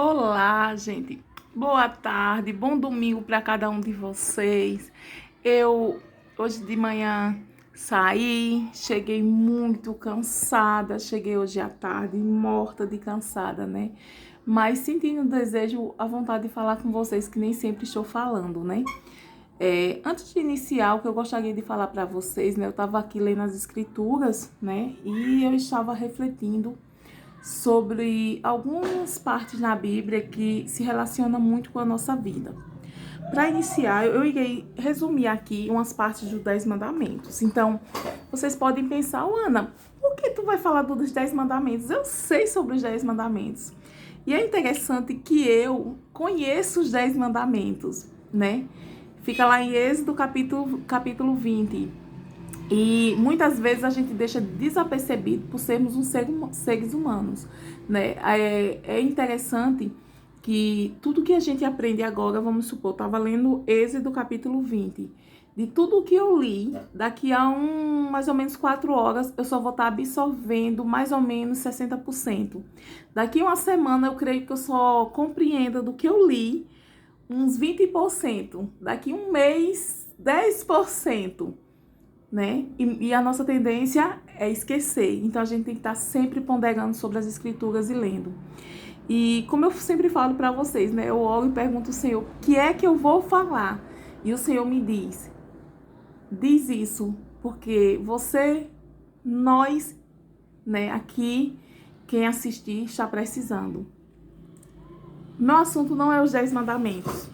Olá, gente. Boa tarde, bom domingo para cada um de vocês. Eu hoje de manhã saí, cheguei muito cansada, cheguei hoje à tarde morta de cansada, né? Mas sentindo o desejo, a vontade de falar com vocês, que nem sempre estou falando, né? Antes de iniciar, o que eu gostaria de falar para vocês, né? Eu estava aqui lendo as escrituras, né? E eu estava refletindo sobre algumas partes na Bíblia que se relacionam muito com a nossa vida. Para iniciar, eu irei resumir aqui umas partes dos 10 mandamentos. Então, vocês podem pensar, Ana, por que tu vai falar dos 10 mandamentos? Eu sei sobre os 10 mandamentos. E é interessante que eu conheço os 10 mandamentos, né? Fica lá em Êxodo capítulo 20. E muitas vezes a gente deixa desapercebido por sermos seres humanos, né? É interessante que tudo que a gente aprende agora, vamos supor, eu estava lendo Êxodo capítulo 20. De tudo que eu li, daqui a mais ou menos 4 horas, eu só vou estar absorvendo mais ou menos 60%. Daqui a uma semana, eu creio que eu só compreenda do que eu li uns 20%. Daqui a um mês, 10%. Né? E a nossa tendência é esquecer. Então a gente tem que estar sempre ponderando sobre as escrituras e lendo. E como eu sempre falo para vocês, né? Eu oro e pergunto ao Senhor, o que é que eu vou falar? E o Senhor me diz isso, porque nós, né, aqui, quem assistir está precisando. Meu assunto não é os 10 mandamentos.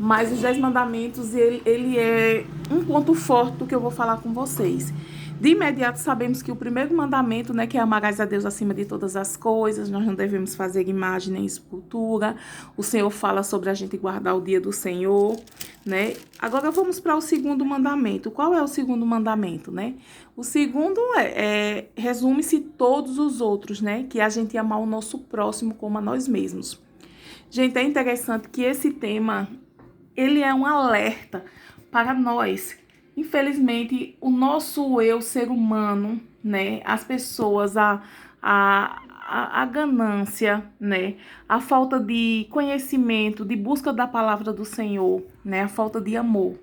Mas os 10 mandamentos, ele é um ponto forte do que eu vou falar com vocês. De imediato sabemos que o primeiro mandamento, né, que é amarás a Deus acima de todas as coisas, nós não devemos fazer imagem nem escultura. O Senhor fala sobre a gente guardar o dia do Senhor, né? Agora vamos para o segundo mandamento. Qual é o segundo mandamento, né? O segundo resume-se todos os outros, né? Que é a gente amar o nosso próximo como a nós mesmos. Gente, é interessante que esse tema ele é um alerta para nós. Infelizmente, o nosso eu, ser humano, né, as pessoas, a ganância, né, a falta de conhecimento, de busca da palavra do Senhor, né, a falta de amor.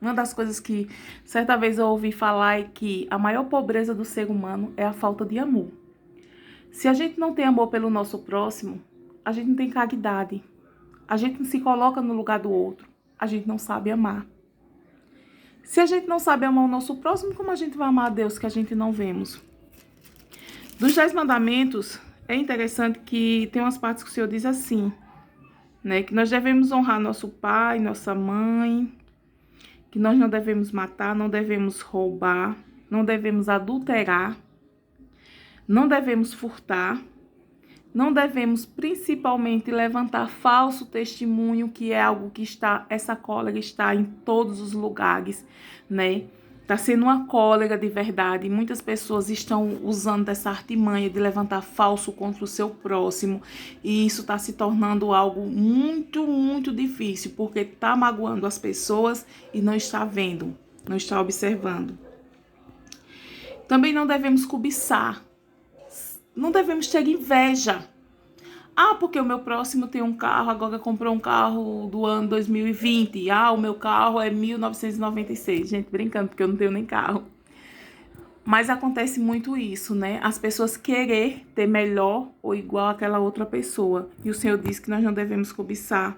Uma das coisas que certa vez eu ouvi falar é que a maior pobreza do ser humano é a falta de amor. Se a gente não tem amor pelo nosso próximo, a gente não tem caridade. A gente não se coloca no lugar do outro. A gente não sabe amar. Se a gente não sabe amar o nosso próximo, como a gente vai amar a Deus que a gente não vemos? Dos 10 mandamentos, é interessante que tem umas partes que o Senhor diz assim, né? Que nós devemos honrar nosso pai, nossa mãe, que nós não devemos matar, não devemos roubar, não devemos adulterar, não devemos furtar, não devemos principalmente levantar falso testemunho, que é algo que essa cólera está em todos os lugares, né? Está sendo uma cólera de verdade. Muitas pessoas estão usando dessa artimanha de levantar falso contra o seu próximo. E isso está se tornando algo muito, muito difícil, porque está magoando as pessoas e não está vendo, não está observando. Também não devemos cobiçar. Não devemos ter inveja. Ah, porque o meu próximo tem um carro, agora comprou um carro do ano 2020. Ah, o meu carro é 1996. Gente, brincando, porque eu não tenho nem carro. Mas acontece muito isso, né? As pessoas querer ter melhor ou igual àquela outra pessoa. E o Senhor diz que nós não devemos cobiçar.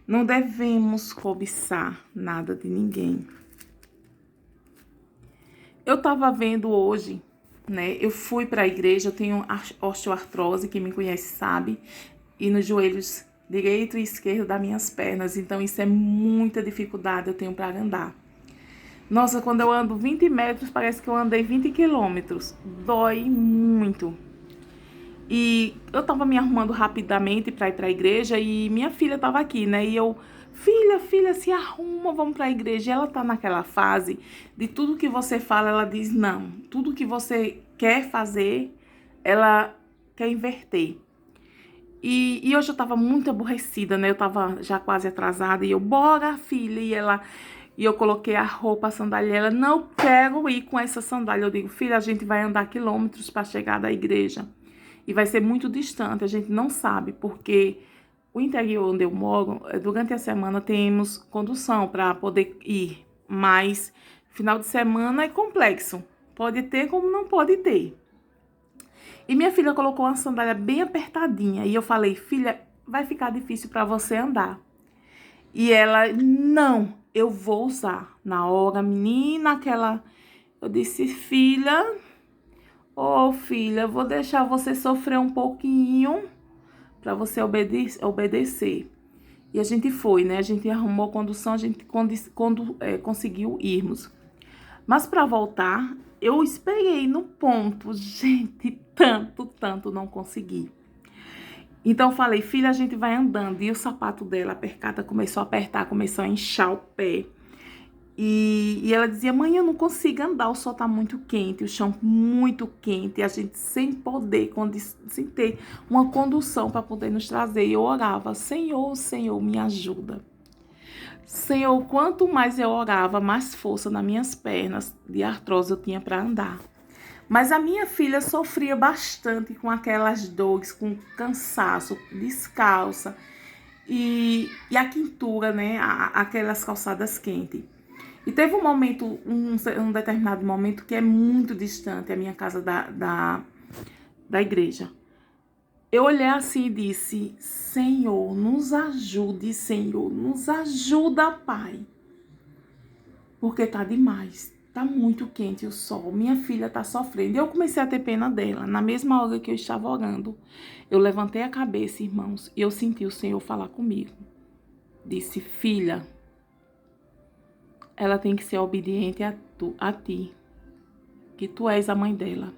Não devemos cobiçar nada de ninguém. Eu tava vendo hoje, né? Eu fui para a igreja, eu tenho osteoartrose, quem me conhece sabe, e nos joelhos direito e esquerdo das minhas pernas, então isso é muita dificuldade eu tenho para andar. Nossa, quando eu ando 20 metros, parece que eu andei 20 quilômetros. Dói muito. E eu tava me arrumando rapidamente para ir para a igreja e minha filha tava aqui, né? E eu, filha, se arruma, vamos para a igreja. E ela tá naquela fase de tudo que você fala, ela diz não. Tudo que você quer fazer, ela quer inverter. E hoje eu tava muito aborrecida, né? Eu tava já quase atrasada e eu, bora, filha. E eu coloquei a roupa, a sandália. Ela, não quero ir com essa sandália. Eu digo, filha, a gente vai andar quilômetros para chegar da igreja. e vai ser muito distante, a gente não sabe, porque o interior onde eu moro, durante a semana temos condução para poder ir, mas final de semana é complexo, pode ter como não pode ter. E minha filha colocou uma sandália bem apertadinha, e eu falei, filha, vai ficar difícil para você andar. E ela, não, eu vou usar. Na hora, menina, eu disse, filha, filha, vou deixar você sofrer um pouquinho para você obedecer. E a gente foi, né? A gente arrumou condução, a gente conseguiu irmos. Mas para voltar, eu esperei no ponto, gente, tanto não consegui. Então eu falei, filha, a gente vai andando. E o sapato dela, a percata, começou a apertar, começou a inchar o pé. E ela dizia, mãe, eu não consigo andar, o sol tá muito quente, o chão muito quente, a gente sem poder, sem ter uma condução para poder nos trazer. E eu orava, Senhor, me ajuda. Senhor, quanto mais eu orava, mais força nas minhas pernas de artrose eu tinha para andar. Mas a minha filha sofria bastante com aquelas dores, com cansaço, descalça e a quintura, né? Aquelas calçadas quentes. E teve um momento, um determinado momento que é muito distante a minha casa da igreja. Eu olhei assim e disse, Senhor, nos ajude, Senhor, nos ajuda, Pai. Porque tá demais, tá muito quente o sol, minha filha tá sofrendo. E eu comecei a ter pena dela. Na mesma hora que eu estava orando, eu levantei a cabeça, irmãos, e eu senti o Senhor falar comigo. Disse, filha, ela tem que ser obediente a ti, que tu és a mãe dela.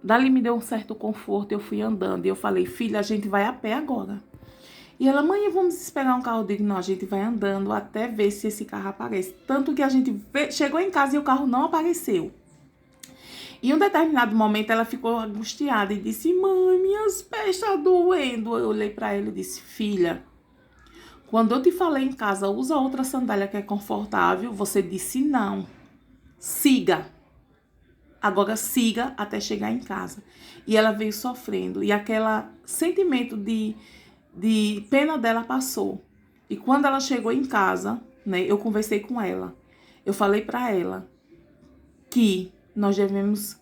Dali me deu um certo conforto, eu fui andando. E eu falei, filha, a gente vai a pé agora. E ela, mãe, vamos esperar um carro. Eu digo, não, a gente vai andando até ver se esse carro aparece. Tanto que a gente chegou em casa e o carro não apareceu. E em um determinado momento ela ficou angustiada e disse, mãe, minhas pés estão doendo. Eu olhei para ela e disse, filha, quando eu te falei em casa, usa outra sandália que é confortável, você disse não. Siga. Agora siga até chegar em casa. E ela veio sofrendo. E aquele sentimento de pena dela passou. E quando ela chegou em casa, né, eu conversei com ela. Eu falei para ela que nós devemos,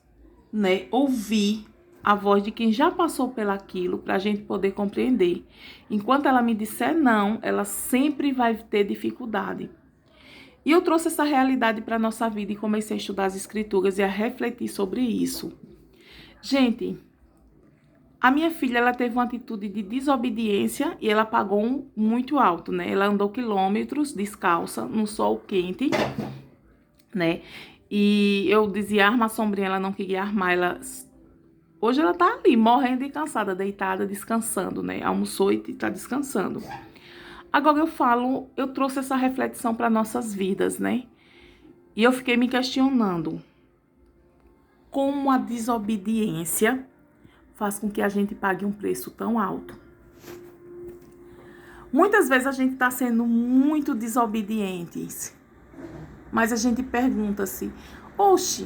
né, ouvir a voz de quem já passou pelaquilo para a gente poder compreender. Enquanto ela me disser não, ela sempre vai ter dificuldade. E eu trouxe essa realidade para a nossa vida e comecei a estudar as escrituras e a refletir sobre isso. Gente, a minha filha, ela teve uma atitude de desobediência e ela pagou muito alto, né? Ela andou quilômetros descalça, no sol quente, né? E eu dizia, arma a sombrinha, ela não queria armar, hoje ela tá ali, morrendo de cansada, deitada, descansando, né? Almoçou e tá descansando. Agora eu trouxe essa reflexão para nossas vidas, né? E eu fiquei me questionando como a desobediência faz com que a gente pague um preço tão alto. Muitas vezes a gente está sendo muito desobedientes, mas a gente pergunta-se, oxe,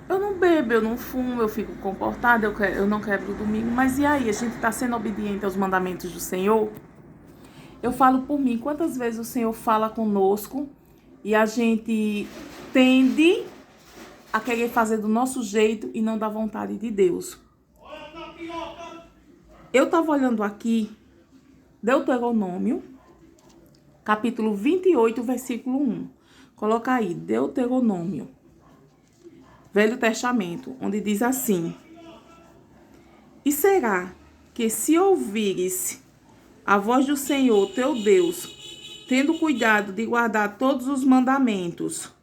eu não bebo, eu não fumo, eu fico comportada, eu não quebro o domingo, mas e aí, a gente está sendo obediente aos mandamentos do Senhor? Eu falo por mim, quantas vezes o Senhor fala conosco e a gente tende a querer fazer do nosso jeito e não da vontade de Deus. Eu estava olhando aqui, Deuteronômio, capítulo 28, versículo 1. Coloca aí, Deuteronômio, Velho Testamento, onde diz assim, e será que se ouvires a voz do Senhor, teu Deus, tendo cuidado de guardar todos os mandamentos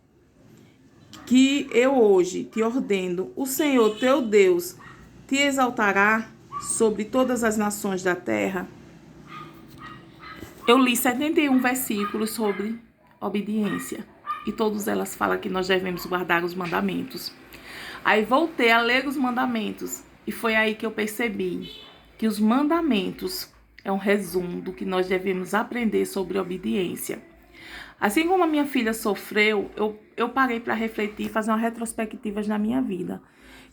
que eu hoje te ordeno, o Senhor, teu Deus, te exaltará sobre todas as nações da terra? Eu li 71 versículos sobre obediência e todas elas falam que nós devemos guardar os mandamentos. Aí voltei a ler os mandamentos e foi aí que eu percebi que os mandamentos é um resumo do que nós devemos aprender sobre obediência. Assim como a minha filha sofreu, eu parei para refletir e fazer uma retrospectiva na minha vida.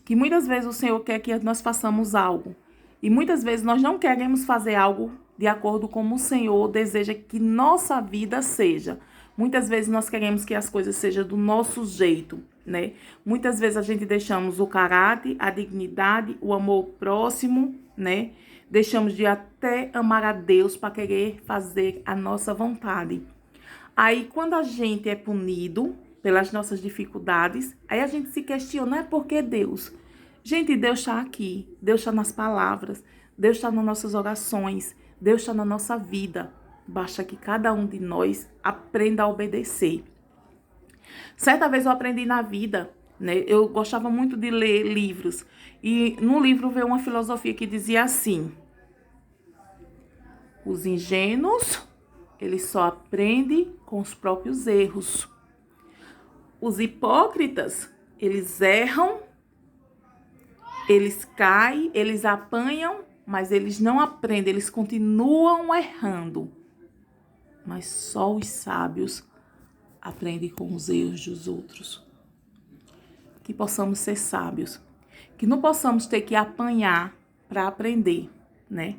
que muitas vezes o Senhor quer que nós façamos algo. E muitas vezes nós não queremos fazer algo de acordo com o Senhor deseja que nossa vida seja. Muitas vezes nós queremos que as coisas sejam do nosso jeito, né? Muitas vezes a gente deixamos o caráter, a dignidade, o amor próximo, né? Deixamos de até amar a Deus para querer fazer a nossa vontade. Aí, quando a gente é punido pelas nossas dificuldades, aí a gente se questiona, é por que Deus? Gente, Deus está aqui, Deus está nas palavras, Deus está nas nossas orações, Deus está na nossa vida. Basta que cada um de nós aprenda a obedecer. Certa vez eu aprendi na vida, né? Eu gostava muito de ler livros. E no livro veio uma filosofia que dizia assim: os ingênuos, eles só aprendem com os próprios erros. Os hipócritas, eles erram, eles caem, eles apanham, mas eles não aprendem, eles continuam errando. Mas só os sábios aprendem com os erros dos outros. Que possamos ser sábios. Que não possamos ter que apanhar para aprender, né?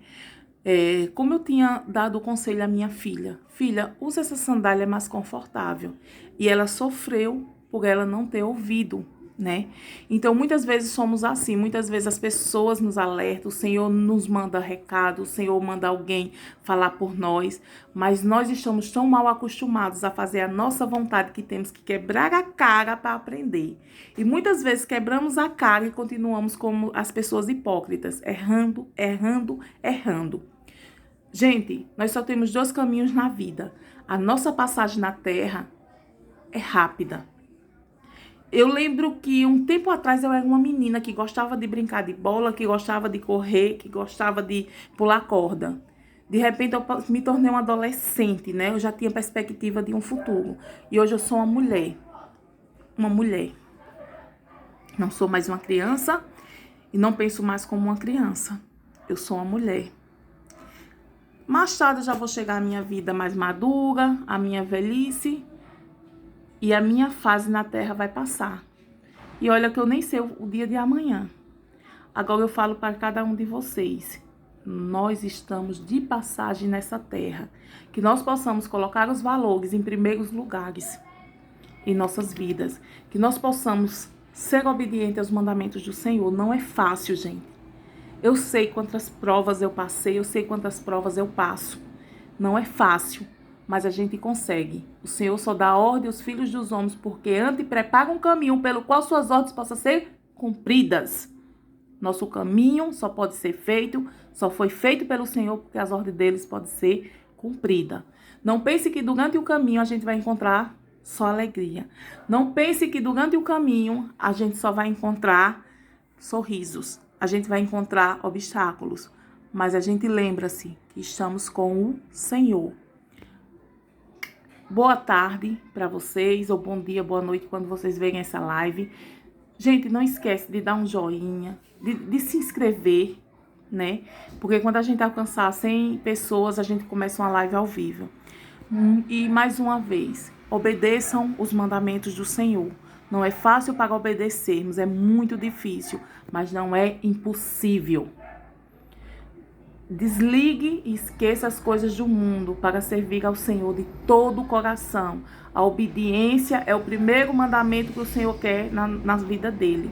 Como eu tinha dado o conselho à minha filha. Filha, usa essa sandália mais confortável. E ela sofreu por ela não ter ouvido, né? Então, muitas vezes somos assim, muitas vezes as pessoas nos alertam, o Senhor nos manda recado, o Senhor manda alguém falar por nós, mas nós estamos tão mal acostumados a fazer a nossa vontade que temos que quebrar a cara para aprender. E muitas vezes quebramos a cara e continuamos como as pessoas hipócritas, errando, errando, errando. Gente, nós só temos 2 caminhos na vida. A nossa passagem na terra é rápida. Eu lembro que um tempo atrás eu era uma menina que gostava de brincar de bola, que gostava de correr, que gostava de pular corda. De repente eu me tornei uma adolescente, né? Eu já tinha perspectiva de um futuro. E hoje eu sou uma mulher. Uma mulher. Não sou mais uma criança e não penso mais como uma criança. Eu sou uma mulher. Mais tarde eu já vou chegar à minha vida mais madura, à minha velhice. E a minha fase na terra vai passar. E olha que eu nem sei o dia de amanhã. Agora eu falo para cada um de vocês. Nós estamos de passagem nessa terra. Que nós possamos colocar os valores em primeiros lugares em nossas vidas. Que nós possamos ser obedientes aos mandamentos do Senhor. Não é fácil, gente. Eu sei quantas provas eu passei, eu sei quantas provas eu passo. Não é fácil. Mas a gente consegue. O Senhor só dá ordem aos filhos dos homens, porque antes prepara um caminho pelo qual suas ordens possam ser cumpridas. Nosso caminho só pode ser feito, só foi feito pelo Senhor, porque as ordens deles podem ser cumpridas. Não pense que durante o caminho a gente vai encontrar só alegria. Não pense que durante o caminho a gente só vai encontrar sorrisos. A gente vai encontrar obstáculos. Mas a gente lembra-se que estamos com o Senhor. Boa tarde para vocês, ou bom dia, boa noite, quando vocês verem essa live. Gente, não esquece de dar um joinha, de se inscrever, né? Porque quando a gente alcançar 100 pessoas, a gente começa uma live ao vivo. E mais uma vez, obedeçam os mandamentos do Senhor. Não é fácil para obedecermos, é muito difícil, mas não é impossível. Desligue e esqueça as coisas do mundo para servir ao Senhor de todo o coração. A obediência é o primeiro mandamento que o Senhor quer na vida dele.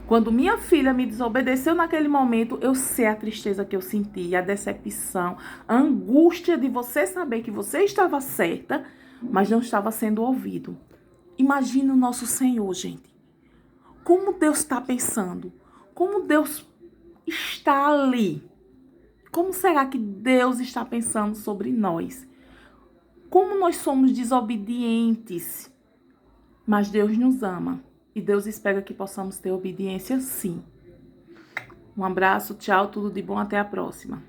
Quando minha filha me desobedeceu naquele momento, eu sei a tristeza que eu senti, a decepção, a angústia de você saber que você estava certa, mas não estava sendo ouvido. Imagina o nosso Senhor, gente. Como Deus está pensando? Como Deus está ali? Como será que Deus está pensando sobre nós? Como nós somos desobedientes? Mas Deus nos ama. E Deus espera que possamos ter obediência sim. Um abraço, tchau, tudo de bom, até a próxima.